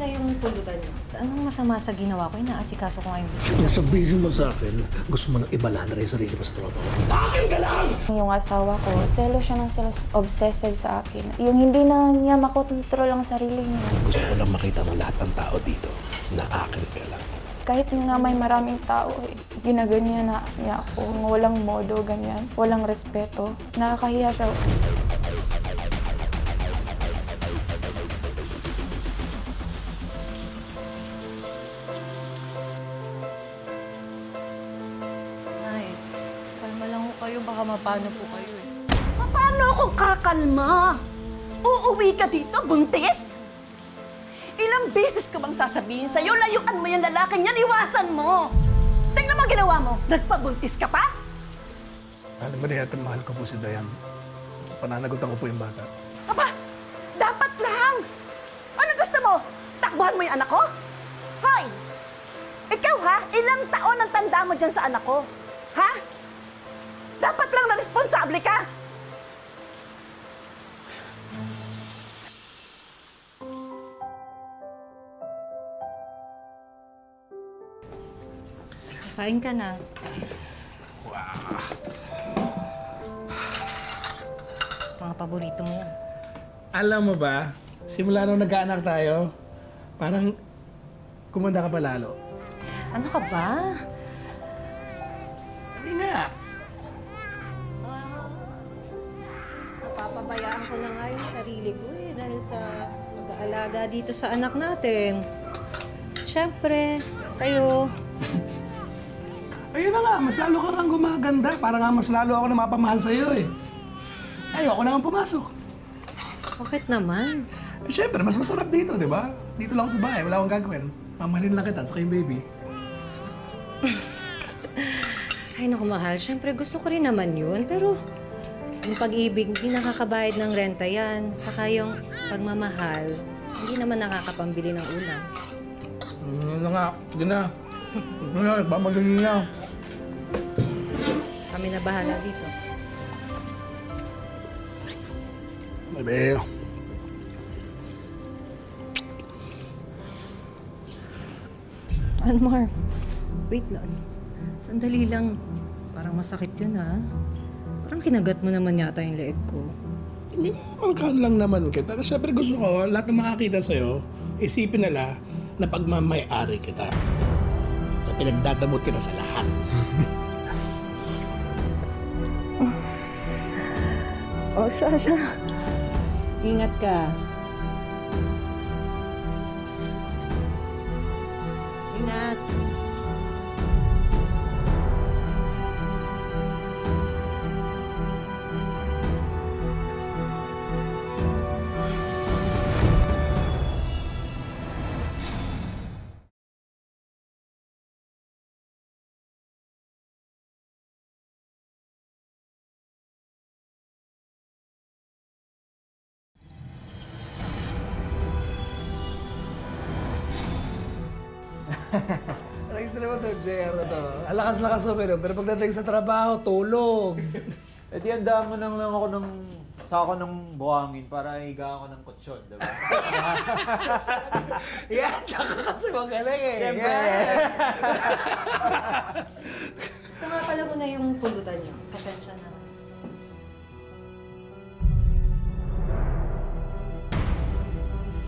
na yung pulutan niyo. Anong masama sa ginawa ko? Inaasikaso ko nga yung bisita. Kung sabihin mo sa akin, gusto mo nang ibala na rin sarili mo sa tropa ko. Akin ka lang! Yung asawa ko, selos siya ng selos, obsessive sa akin. Yung hindi na niya makokontrol ang sarili niya. Gusto ko lang makita mo lahat ng tao dito na akin ka lang. Kahit nga may maraming tao, ginaganyan na niya ako. Walang modo, ganyan. Walang respeto. Nakakahiya siya. Nay, kalma lang ko kayo. Baka mapano po kayo eh. Paano akong kakalma? Uuwi ka dito, buntis? Ilang beses ko bang sasabihin sa'yo, layuan mo yung lalaking yan, iwasan mo! Tingnan mo ginawa mo, nagpabuntis ka pa? Alam mo na yata, mahal ko po si Dayan. Pananagutan ko po yung bata. Aba, dapat lang! Ano gusto mo? Takbuhan mo yung anak ko? Hoy! Ikaw ha, ilang taon ang tanda mo dyan sa anak ko? Ha? Dapat lang na responsable ka! Kain ka na. Mga paborito mo yan. Alam mo ba, simula nung nagkaanak tayo, parang kumanda ka pa lalo. Ano ka ba? Hindi nga. Napapabayaan ko na nga yung sarili ko eh dahil sa pag-aalaga dito sa anak natin. Siyempre, sa'yo. Ayun na nga, mas lalo ka nga gumaganda. Para nga mas lalo ako na mapamahal sa'yo eh. Ayoko na nga pumasok. Bakit naman? Eh, siyempre, mas masarap dito, di ba? Dito lang ako sa bahay, wala akong gagawin. Mamahalin lang kita, saka yung baby. Ay, naku mahal. Siyempre, gusto ko rin naman yun. Pero yung pag-ibig, hindi nakakabayad ng renta yan. Saka yung pagmamahal, hindi naman nakakapambili ng ulam. Yun na nga, sige na. Ito na, nagmamadali na. Kami na bahala dito. Bebe. Anmar, wait lang. Sandali lang. Parang masakit yun, ha? Parang kinagat mo naman yata yung leeg ko. Minamangkaan lang naman kita. Siyempre gusto ko, lahat na makakita sa'yo, isipin nila na pagmamay-ari kita. Na pinagdadamot kita sa lahat. Oh, Sasha. Ingat ka. Ingat. Next na naman to, JR na to. Alakas-lakas mo, pero pagdating sa trabaho, tulog. Eh di andaan mo lang ako ng sako ng buhangin para higa ako ng kutsyon, diba? Yan, tsaka kasi magaling eh. Siyempre. Ito nga pala ko na yung pulutan niyo. Pasensya na.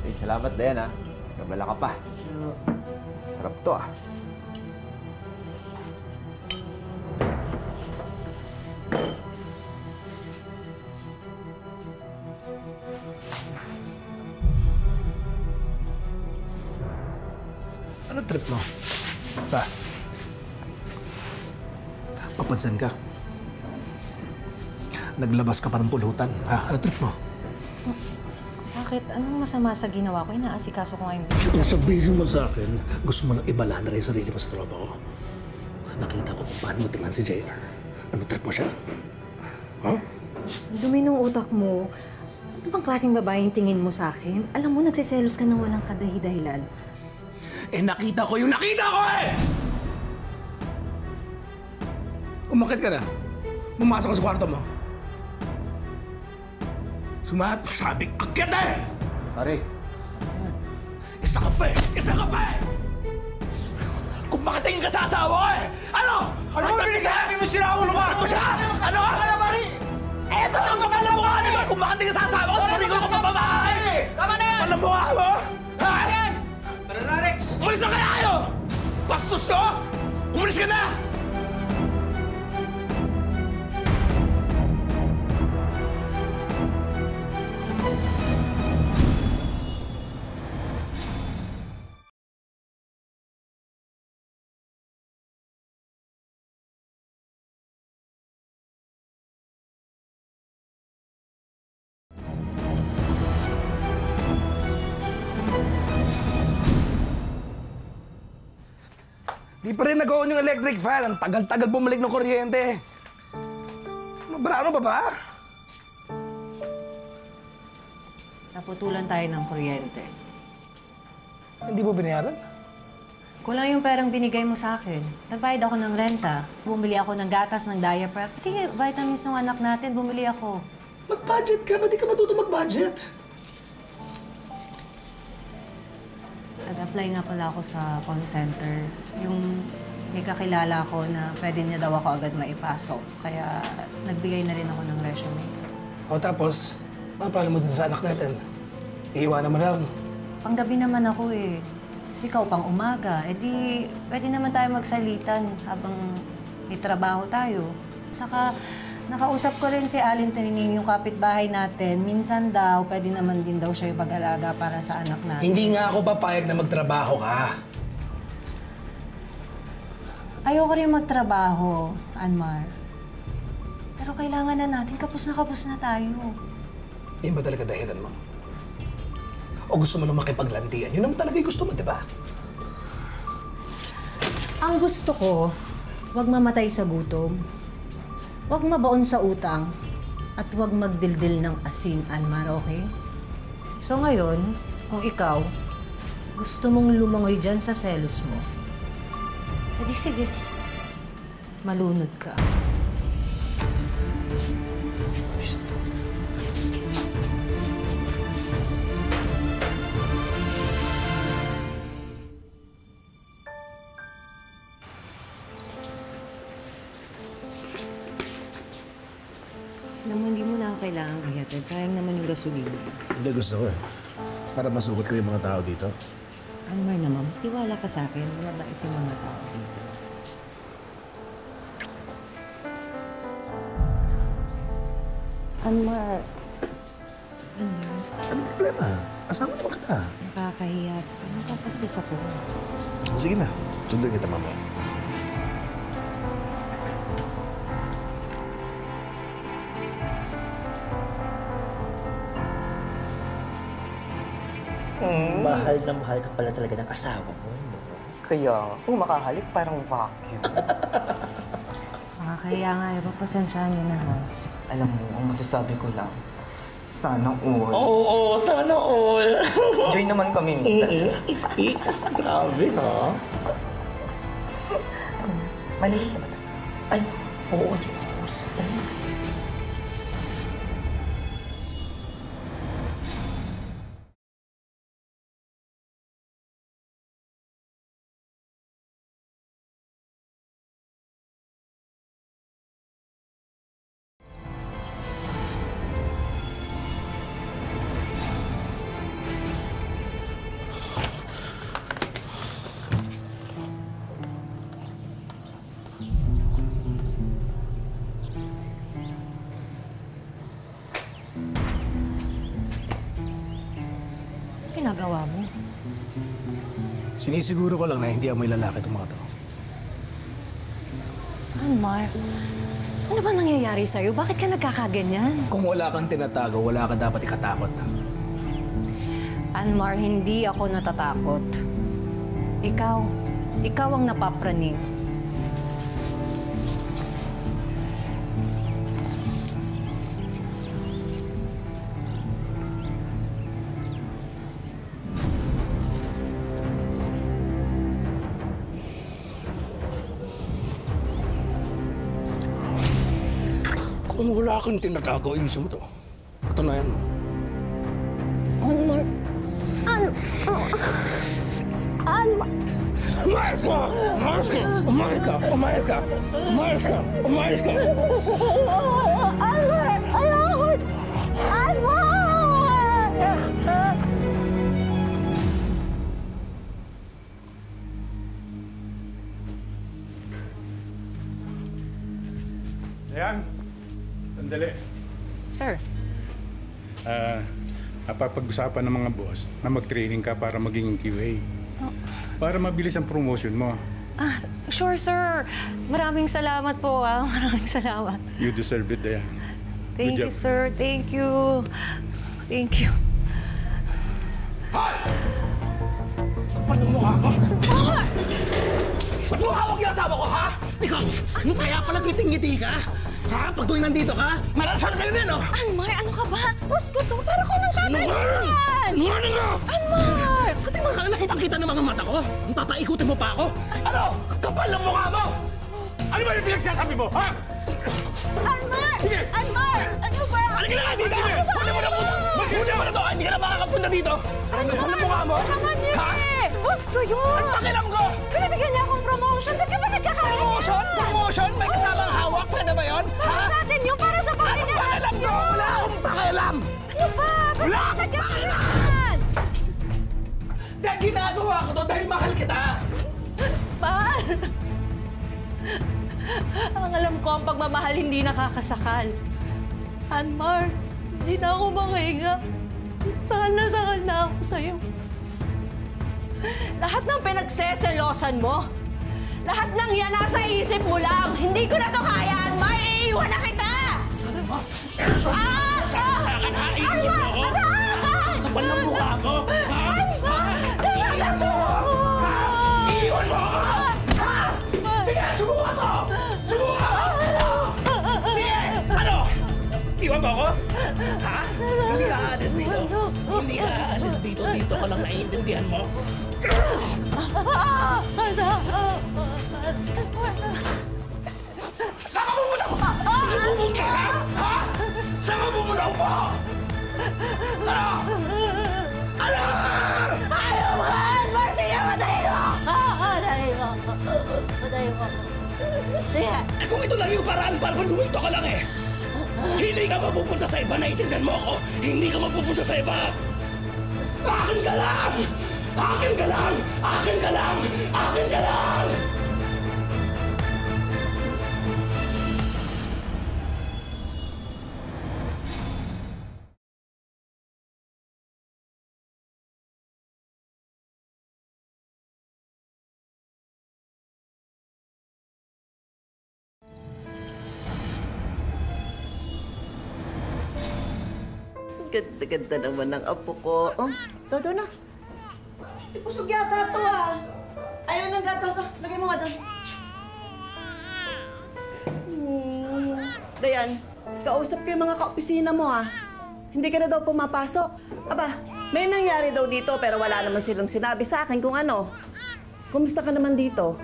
Eh, salamat din ha. Kabala ka pa. Sarap to ah. Ano trip mo? Pa? Papansin ka? Naglabas ka pa ng pulutan. Ha? Ano trip mo? Bakit? Anong masama sa ginawa ko? Inaasikaso ko nga yung bisita. Kung sabihin mo sa akin, gusto mo nang ibala na rin sarili mo sa tropa ko. Nakita ko kung paano mo tingnan si JR. Ano trip mo siya? Ha? Ang dumi ng utak mo. Ano bang klaseng babae yung tingin mo sa akin? Alam mo, nagsiselos ka ng walang kadahi-dahilan. Eh, nakita ko yung nakita ko eh! Umakit ka na. Pumasok ka sa kwarto mo. Sabi, akyat eh! Pare. Isa ka pa eh! Isa ka pa eh! Kung makatingin ka sa asawa ko eh! Ano? Ano ba sinasabi mo sila ulo ka? Ano siya? Ano? Eh, ba't ang kapal na mukha nila? Kung makatingin sa asawa ko, sarili ko pamamahay! Tama na yan! Kapal na mukha mo? Ha? Tara na, Rex! Umalis na kaya kayo! Bastos ko! Umalis ka na! Di pa rin nag-on yung electric fan. Ang tagal-tagal bumalik ng kuryente. Ano ba ba? Naputulan tayo ng kuryente. Hindi mo binayaran? Kulang yung perang binigay mo sa akin. Nagbayad ako ng renta. Bumili ako ng gatas, ng diaper. Pati vitamins ng anak natin, bumili ako. Mag-budget ka? Ba't di ka matuto mag-budget? Nag-apply nga pala ako sa call center. Yung may kakilala ko na pwede niya daw ako agad maipasok. Kaya nagbigay na rin ako ng resume. O tapos, paano mo dito sa anak natin? Iiwanan mo lang. Panggabi naman ako eh. Kasi ikaw pang umaga. Eh di, pwede naman tayo magsalitan habang may trabaho tayo. Saka, nakausap ko rin si Alin Trining, yung kapitbahay natin. Minsan daw, pwede naman din daw siya yung pag-alaga para sa anak natin. Hindi nga ako papayag na magtrabaho ka. Ayoko rin magtrabaho, Anmar. Pero kailangan na natin, kapos na tayo. Yun ba talaga dahilan mo? O gusto mo na makipaglantian? Yun naman talaga yung gusto mo, di ba? Ang gusto ko, wag mamatay sa gutom. Wag mabaon sa utang. At wag magdildil ng asin, Anmar, okay? So ngayon, kung ikaw, gusto mong lumangoy dyan sa selos mo, edi sige, malunod ka. Alam mo, hindi mo na ako kailangan ihatid. Sayang naman yung gasolina. Hindi, gusto ko eh. Para masugot ko yung mga tao dito. Anmar naman, tiwala ka sa akin. Mabait yung mga tao dito. Anmar, Anong problema? Asama naman kita. nakakahiya at saka napapastos ako. Sige na. Sunduin kita mamaya. Mahal na mahal ka pala talaga ng asawa mo. No? Kaya, kung makahalik, parang vacuum. Nakakahiya nga eh. Papasensyahan niyo na ha. Alam mo, ang masasabi ko lang, sana all. Oo, sana all. Join naman kami minsan. Speaks. Grabe, no? Maliit na ba ito? Ay, oo, yes, boss. Dali. Ginagawa mo? Sinisiguro ko lang na hindi amoy lalaki itong mga to. Anmar, ano ba nangyayari sa'yo? Bakit ka nagkakaganyan? Kung wala kang tinatago, wala ka dapat ikatakot. Anmar, hindi ako natatakot. Ikaw ang napapraning. Kung wala kang tinatago, ayusin mo to. Patunayan mo. Anmar, Anmar! Umayos ka! Umayos ka! Umayos ka! Umayos ka! Umayos ka! Umayos ka! Anmar! Ayoko! Anmar! Ayan, sandali. Sir, Napapag-usapan ng mga boss na mag-training ka para maging QA. Para mabilis ang promotion mo. sure sir. Maraming salamat po Maraming salamat. You deserve it, Dayan. Thank Good you job. sir. Thank you. Thank you. Ano mukha ko? Ba't mukha mo yung asawa ko, ha? Ikaw, kaya pala ngiti-ngiti ka? Ha? Pag tuwing nandito ka, marasal kayo din, no? Anmar, ano ka ba? Boss ko to. Para ko nang Sinungaling! Sinungaling ka! Anmar! Sa tingin ka na nakitang-kita ng mga mata ko? Papaikutin mo pa ako? Ano? Kapal ng mukha mo! Ano ba yung pinagsasabi mo, ha? Anmar! Sige! Anmar! Ano ba? Halika na nga dito! Huli mo na po! Huli mo na to! Hindi ka na makakapunta dito! Kapal ng mukha mo! Naman yun eh! Boss ko yun! Ang pakialam ko! Pinabigyan niya akong promotion. Ba't ka ba nagkakaroon? Promotion? Promotion? May kasamang hawak? Pwede ba yun? Para sa atin yun, para sa pamilya Anong pakialam ko? Wala akong pakialam! Ano ba? Ba't Wala ka akong nagkakaroon? Dahil ginagawa ko to dahil mahal kita! Mahal! Ang alam ko, ang pagmamahal hindi nakakasakal. Anmar, hindi na ako makahinga. Sakal na ako sa'yo. Lahat ng pinagseselosan mo, lahat ng yan nasa isip mo lang. Hindi ko na to kaya, Anmar. Iiwan na kita! Sabi mo? Sa akin, ha? Iiwan mo ako? Kapal ng mukha mo? Ha? Iiwan mo ako? Iiwan mo ako? Ha? Sige, subukan mo! Subukan mo! Sige! Ano? Iwan mo ako? Ha? Hindi ka aalis dito. Hindi ka aalis dito. Dito ka lang naiintindihan mo. Saan ka pupunta mo? Saan ka pupunta ka? Ha? Saan ka pupunta mo? Ano? Ano? Ayaw mo! Anmar, sige, matayin mo! Matayin mo! Matayin mo! Sige! Eh kung ito lang yung paraan para lumito ka lang eh. Hindi ka mapupunta sa iba, naiintindihan mo ako? Hindi ka mapupunta sa iba. Akin ka lang! Akin ka lang! Akin ka lang! Akin ka lang! Ganda-ganda naman ng apo ko. Oh, todo na. Pusog yata ito Ayaw ng gatas Lagay mo nga doon. Dayan, kausap ko yung mga kaopisina mo Hindi ka na daw pumapasok. Aba, may nangyari daw dito pero wala naman silang sinabi sa akin kung ano. Kumusta ka naman dito?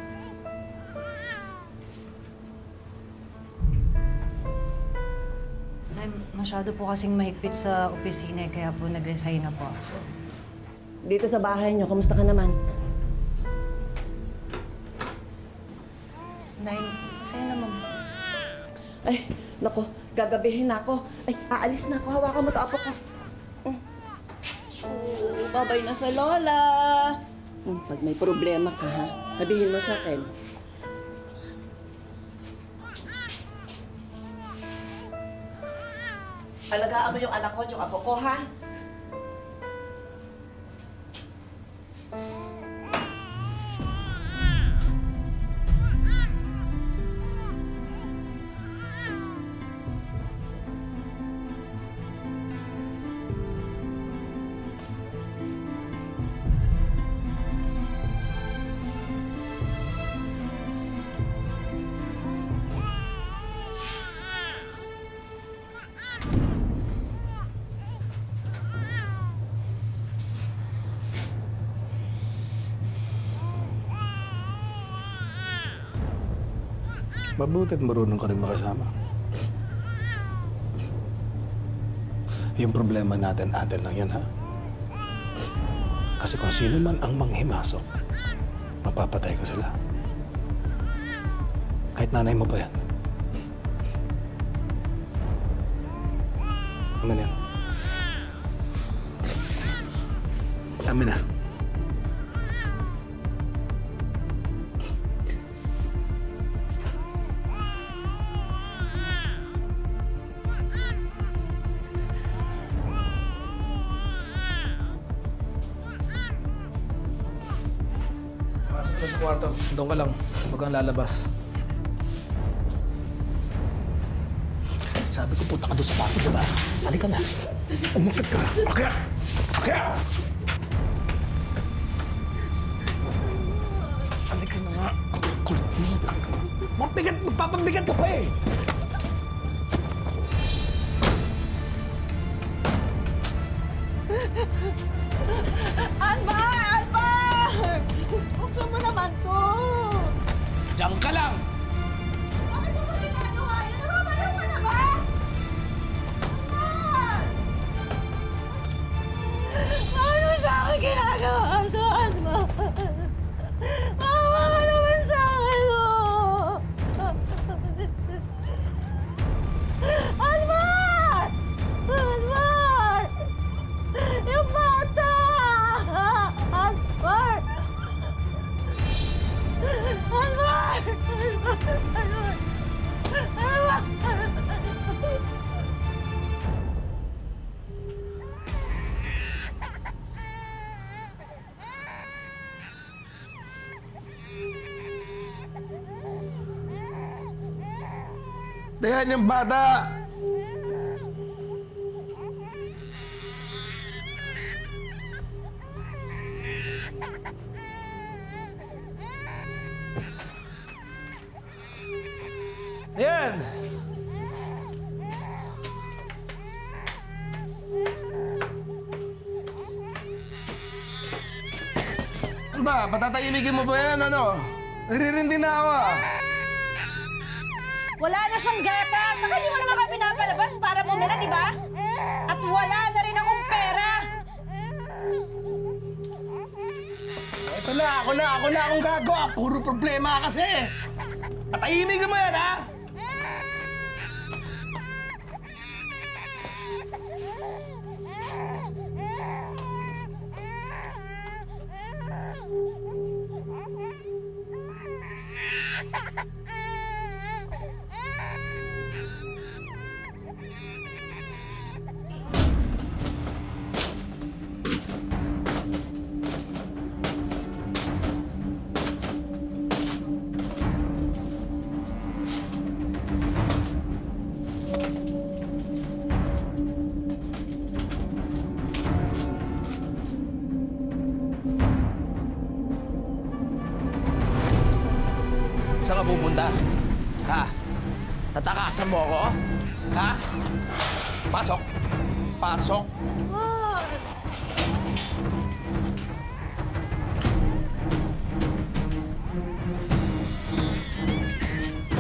Masyado po kasing mahigpit sa opisina kaya po nag-resign na po ako. Dito sa bahay niyo, kumusta ka naman? Nay, masaya naman. Ay, nako, gagabihin na ako. Ay, aalis na ako. Hawakan mo ito, apo ko. Babay na sa lola. Pag may problema ka, sabihin mo sa akin. Alagaan mo yung anak ko at yung apo ko, ha? Mabuti't marunong ka rin makasama. Yung problema natin, atin lang yan, ha? Kasi kung sino man ang manghimasok, mapapatay ko sila. Kahit nanay mo pa yan. Ano yan? Amin na. Pasok na sa kwarto. Doon ka lang. Huwag kang lalabas. Sabi ko, punta ka doon sa kwarto, diba? Halika na. Umakit ka! Akyat! Akyat! Halika na nga. Ang kulit mo. Mabigat! Magpapabigat ka pa eh! Anmar! Anmar! Buksan mo naman to! Diyan ka lang! Bakit mo ba ginagawa yan? Namamalaw ka na ba? Anmar! Ano sa akin ginagawa to, Anmar? Maawa ka naman sa akin, oh! Anmar! Anmar! Yung bata! Anmar! Anmar! Anmar! Dayan yung bata! Yan! Ano ba? Patatahimikin mo ba yan, ano? Naririndi na ako, ah. Wala na siyang gata! Saka di mo naman kami pinapalabas para bumila, di ba? At wala na rin akong pera! Ito na, ako na akong gagawa. Puro problema kasi. Patahimikin mo yan, ha? Saan ka pupunta? Ha? Tatakasan mo ako? Ha? Pasok! Pasok!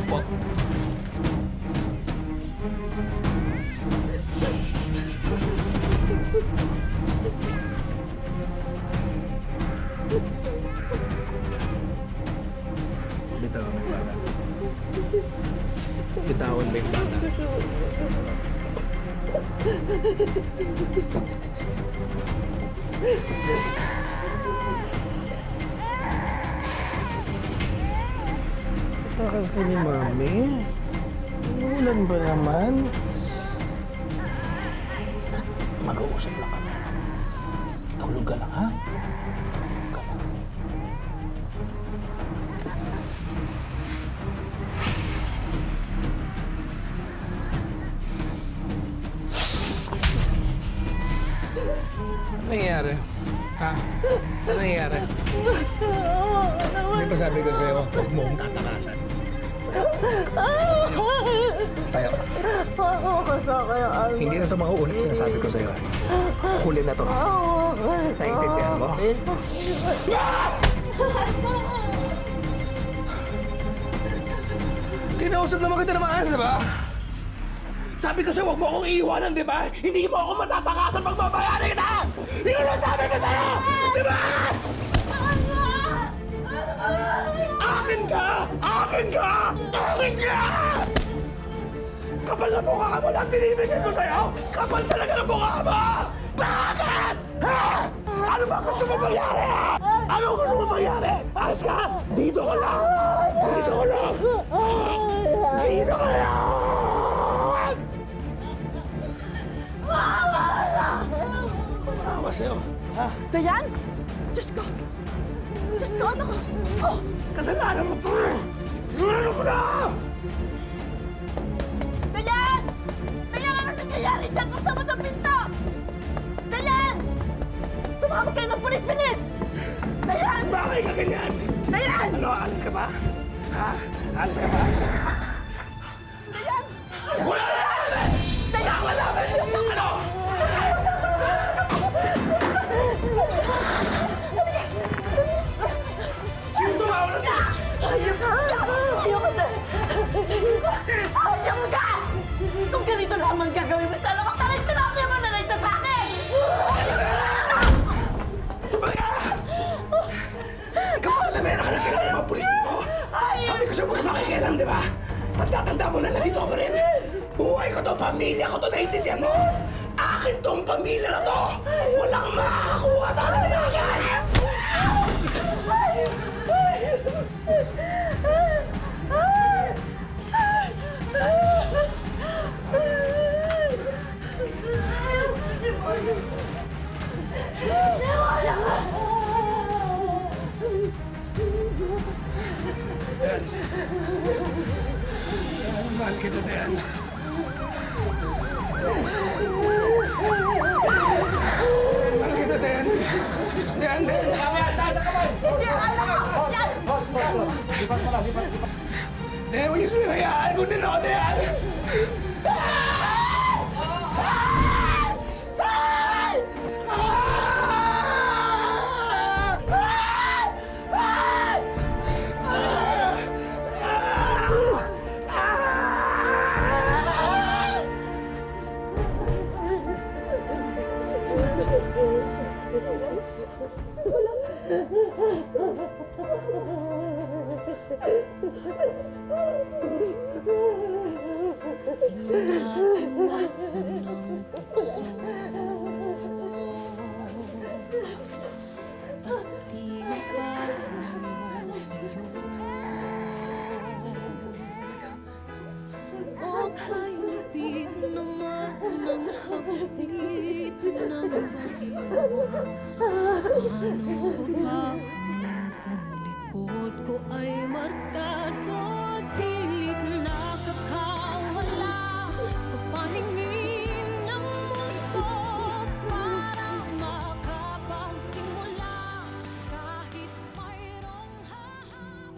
Upo. Bitawan mo yung bata. Bitawan mo yung bata. Tatakas ka ni Mami? Ulan ba naman? Mag-uusap lang kami. Tulog ka lang, ha? Tulog ka lang. Ano nangyayari? Ha? Ano nangyayari? Hindi ba sabi ko sa'yo, huwag mo akong tatakasan? Tayo ka. Hindi na ito mauulit sinasabi ko sa'yo. Huli na to. Naiintindihan mo? Kinausap naman kita na maayos, di ba? Sabi ko sa'yo, huwag mo akong iiwanan, di ba? Hindi mo ako matatakasan pag babayaran kita! Yun ang sabi ko sa'yo! Di ba? Akin ka! Akin ka! Akin ka! Kapal na mukha mo lang tinibigay ko sa'yo! Kapal talaga na mukha mo! Bakit? Ha? Ano ba gusto mo mangyari? Ano gusto mo mangyari? Alis ka! Dito ka lang! Dito ka lang! Dito ka lang! Maawa sa'yo, ha? Dayan! Diyos ko! Diyos ko, ano ko? Oh! Kasalanan mo to! Kasalanan ko na! Dayan! Dayan, ano nangyayari dyan? Buksan mo ng pinto! Dayan! Tumawag kayo ng pulis, bilis! Dayan! Bakit ka ganyan? Dayan! Ano, alis ka ba? Ha? Alis ka ba? Dayan! Wala na namin! Dayan! Wala namin! Ano? Sino tumawag ng pulis? Ayaw ka! Ayaw ka na! Ayaw ka! Kung ganito lamang gagawin mo, sana ko sana'y sinabi mo na nagsasakin! Kapag na meron ka ng kilala ng mga pulis dito, sabi ko sa'yo huwag ka makikialam, di ba? Tanda-tanda mo na nandito ka pa rin. Buhay ko to, pamilya ko to, naiintindihan mo? Akin tong pamilya na to! Walang makakakuha sa akin sa akin! Dayan, mahal kita, Dayan. Mahal kita, Dayan. Dayan, Dayan. Hindi, alam ko! Yan! Dayan, huwag niyo sila hayaan. Kunin ako, Dayan.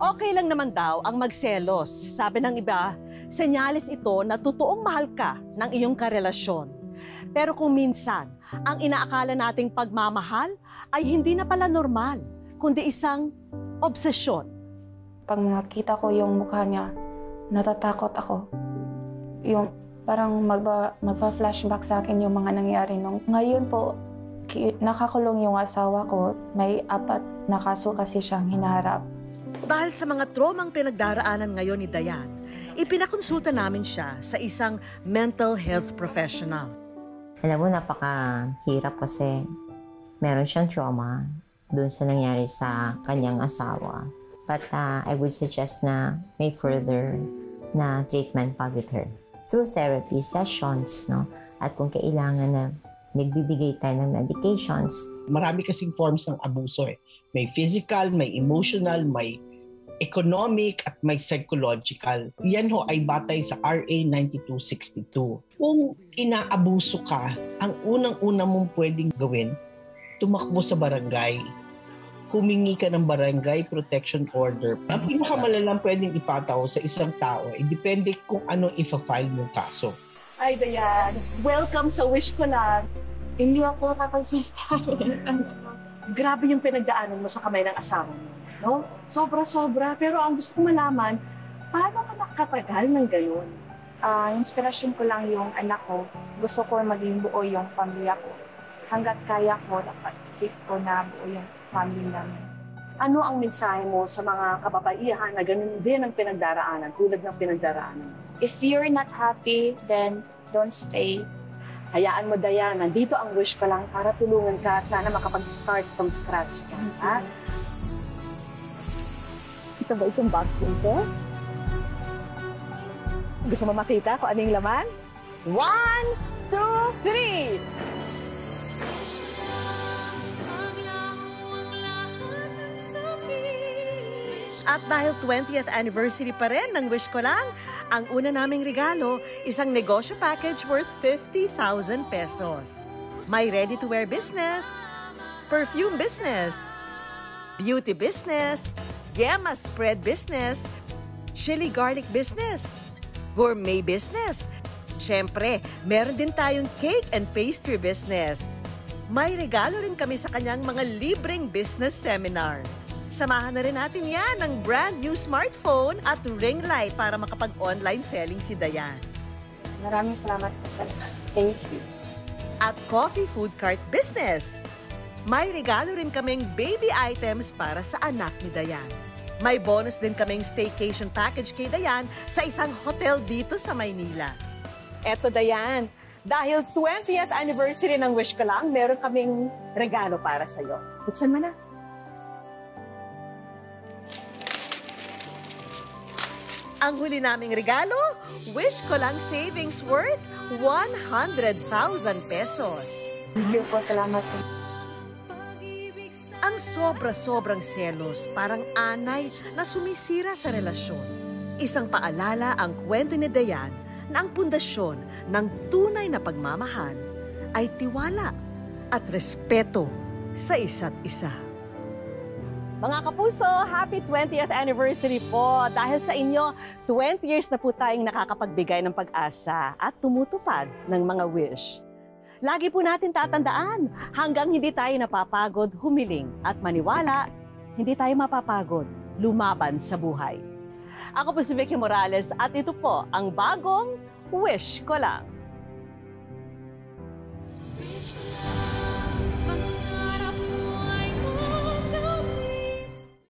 Okay lang naman daw ang magselos. Sabi ng iba, senyales ito na totoong mahal ka ng iyong karelasyon. Pero kung minsan, ang inaakala nating pagmamahal ay hindi na pala normal, kundi isang obsesyon. Pag nakita ko yung mukha niya, natatakot ako. Yung parang magpa-flashback sa akin yung mga nangyari nung. Ngayon po, nakakulong yung asawa ko. May 4 na kaso kasi siyang hinaharap. Dahil sa mga tromang pinagdaraanan ngayon ni Dayan, ipinakonsulta namin siya sa isang mental health professional. Alam mo, napakahirap kasi meron siyang trauma dun sa nangyari sa kanyang asawa. But I would suggest na may further na treatment pa with her. Through therapy sessions, no? At kung kailangan na nagbibigay tayo ng medications. Marami kasing forms ng abuso eh. May physical, may emotional, may economic, at may psychological. Yan ho ay batay sa RA 9262. Kung inaabuso ka, ang unang-una mong pwedeng gawin, tumakbo sa barangay. Humingi ka ng barangay protection order. Ang pinakamalalang pwedeng ipataw sa isang tao, depende kung anong ipa-file mong kaso. Ay, Dayan. Welcome sa wish ko lang. Hindi ako kakasalita. Grabe yung pinagdaanan mo sa kamay ng asawa mo, no? Sobra-sobra. Pero ang gusto ko malaman, paano ka nakatagal ng ganun? Inspirasyon ko lang yung anak ko. Gusto ko maging buo yung pamilya ko. hanggat kaya ko, dapat keep ko na buo yung family namin. Ano ang mensahe mo sa mga kababaihan na ganun din ang pinagdaraanan, tulad ng pinagdaraanan? If you're not happy, then don't stay. Hayaan mo, Dayan, nandito ang wish ko lang para tulungan ka at sana makapag-start from scratch ka. Ha? Ito ba itong box nito? Gusto mo makita kung ano yung laman? 1, 2, 3! At dahil 20th anniversary pa rin ng Wish Ko Lang, ang una naming regalo, isang negosyo package worth 50,000 pesos. May ready-to-wear business, perfume business, beauty business, Gemma spread business, chili garlic business, gourmet business. Siyempre, meron din tayong cake and pastry business. May regalo rin kami sa kanyang mga libreng business seminar. Samahan na rin natin yan ng brand new smartphone at ring light para makapag-online selling si Dayan. Maraming salamat po sa lahat. Thank you. At coffee food cart business. May regalo rin kaming baby items para sa anak ni Dayan. May bonus din kaming staycation package kay Dayan sa isang hotel dito sa Maynila. Eto, Dayan, dahil 20th anniversary ng Wish Ko Lang, meron kaming regalo para sa'yo. Buksan mo na. Ang huli naming regalo, Wish Ko Lang savings worth 100,000 pesos. Thank you po, salamat po. Ang sobra-sobrang selos, parang anay na sumisira sa relasyon. Isang paalala ang kwento ni Dayan na ang pundasyon ng tunay na pagmamahal ay tiwala at respeto sa isa't isa. Mga kapuso, happy 20th anniversary po. Dahil sa inyo, 20 years na po tayong nakakapagbigay ng pag-asa at tumutupad ng mga wish. Lagi po natin tatandaan, hanggang hindi tayo napapagod, humiling at maniwala, hindi tayo mapapagod, lumaban sa buhay. Ako po si Vicky Morales at ito po ang bagong Wish Ko Lang. Wish ko lang.